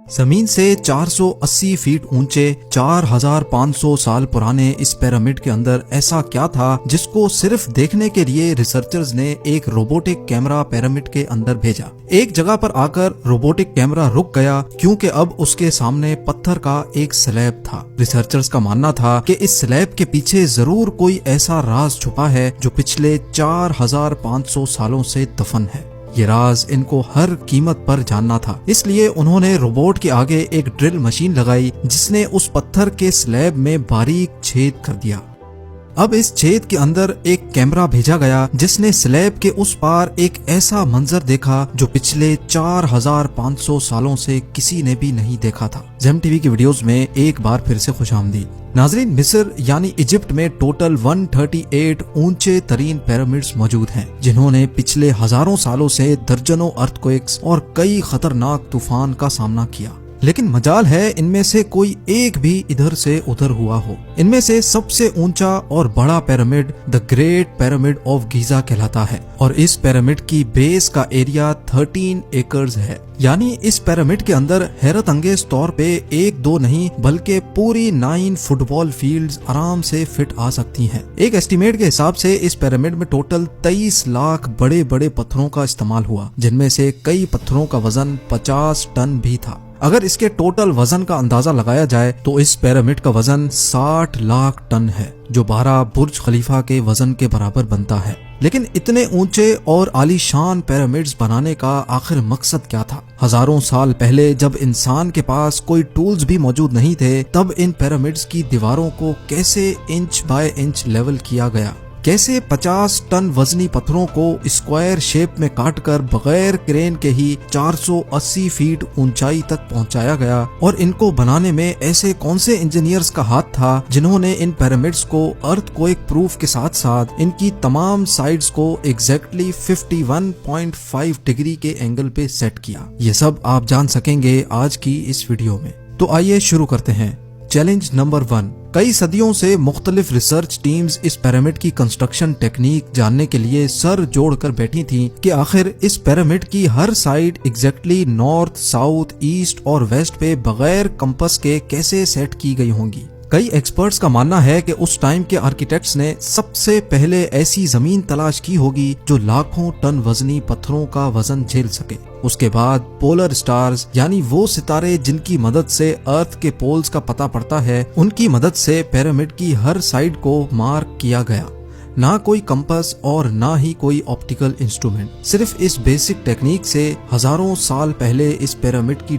زمین سے 480 فیٹ اونچے 4500 سال پرانے اس پیرامڈ کے اندر ایسا کیا تھا جس کو صرف دیکھنے کے لیے ریسرچرز نے ایک روبوٹک کیمرہ پیرامڈ کے اندر بھیجا۔ ایک جگہ پر آ کر روبوٹک کیمرہ رک گیا کیونکہ اب اس کے سامنے پتھر کا ایک سلیب تھا۔ ریسرچرز کا ماننا تھا کہ اس سلیب کے پیچھے ضرور کوئی ایسا راز چھپا ہے جو پچھلے 4500 سالوں سے دفن ہے۔ یہ راز ان کو ہر قیمت پر جاننا تھا، اس لیے انہوں نے روبوٹ کے آگے ایک ڈرل مشین لگائی جس نے اس پتھر کے سلیب میں باریک چھید کر دیا۔ اب اس چھید کے اندر ایک کیمرہ بھیجا گیا جس نے سلیب کے اس پار ایک ایسا منظر دیکھا جو پچھلے 4500 سالوں سے کسی نے بھی نہیں دیکھا تھا۔ زیم ٹی وی کی ویڈیوز میں ایک بار پھر سے خوش آمدید۔ ناظرین، مصر یعنی ایجپٹ میں ٹوٹل 138 اونچے ترین پیرامڈز موجود ہیں جنہوں نے پچھلے ہزاروں سالوں سے درجنوں ارتھکویکس اور کئی خطرناک طوفان کا سامنا کیا، لیکن مجال ہے ان میں سے کوئی ایک بھی ادھر سے ادھر ہوا ہو۔ ان میں سے سب سے اونچا اور بڑا pyramid the great pyramid of Giza کہلاتا ہے، اور اس پیرامڈ کی بیس کا ایریا 13 ایکڑز ہے۔ یعنی اس پیرامڈ کے اندر حیرت انگیز طور پہ ایک دو نہیں بلکہ پوری 9 فٹ بال فیلڈز آرام سے فٹ آ سکتی ہیں۔ ایک ایسٹیمیٹ کے حساب سے اس پیرامڈ میں ٹوٹل 23 لاکھ بڑے بڑے پتھروں کا استعمال ہوا، جن میں سے کئی پتھروں کا وزن 50 ٹن بھی تھا۔ اگر اس کے ٹوٹل وزن کا اندازہ لگایا جائے تو اس پیرامڈ کا وزن 60 لاکھ ٹن ہے، جو 12 برج خلیفہ کے وزن کے برابر بنتا ہے۔ لیکن اتنے اونچے اور عالی شان پیرامڈز بنانے کا آخر مقصد کیا تھا؟ ہزاروں سال پہلے جب انسان کے پاس کوئی ٹولز بھی موجود نہیں تھے، تب ان پیرامڈز کی دیواروں کو کیسے انچ بائی انچ لیول کیا گیا؟ کیسے 50 ٹن وزنی پتھروں کو اسکوائر شیپ میں کاٹ کر بغیر کرین کے ہی 480 فیٹ اونچائی تک پہنچایا گیا؟ اور ان کو بنانے میں ایسے کون سے انجینئرز کا ہاتھ تھا جنہوں نے ان پیرامڈز کو ارتھ کوئک پروف کے ساتھ ساتھ ان کی تمام سائڈز کو ایگزیکٹلی 51.5 ڈگری کے اینگل پہ سیٹ کیا؟ یہ سب آپ جان سکیں گے آج کی اس ویڈیو میں۔ تو آئیے شروع کرتے ہیں۔ Challenge number 1۔ کئی صدیوں سے مختلف ریسرچ ٹیمز اس پیرامڈ کی کنسٹرکشن ٹیکنیک جاننے کے لیے سر جوڑ کر بیٹھی تھیں کہ آخر اس پیرامڈ کی ہر side exactly north, south, east اور ویسٹ پہ بغیر کمپس کے کیسے سیٹ کی گئی ہوں گی۔ کئی ایکسپرٹس کا ماننا ہے کہ اس ٹائم کے آرکیٹیکٹس نے سب سے پہلے ایسی زمین تلاش کی ہوگی جو لاکھوں ٹن وزنی پتھروں کا وزن جھیل سکے۔ اس کے بعد پولر سٹارز یعنی وہ ستارے جن کی مدد سے ارتھ کے پولز کا پتہ پڑتا ہے، ان کی مدد سے پیرامڈ کی ہر سائڈ کو مارک کیا گیا۔ نہ کوئی کمپس اور نہ ہی کوئی آپٹیکل انسٹرومنٹ، صرف اس بیسک ٹیکنیک سے ہزاروں سال پہلے اس پیرامڈ کی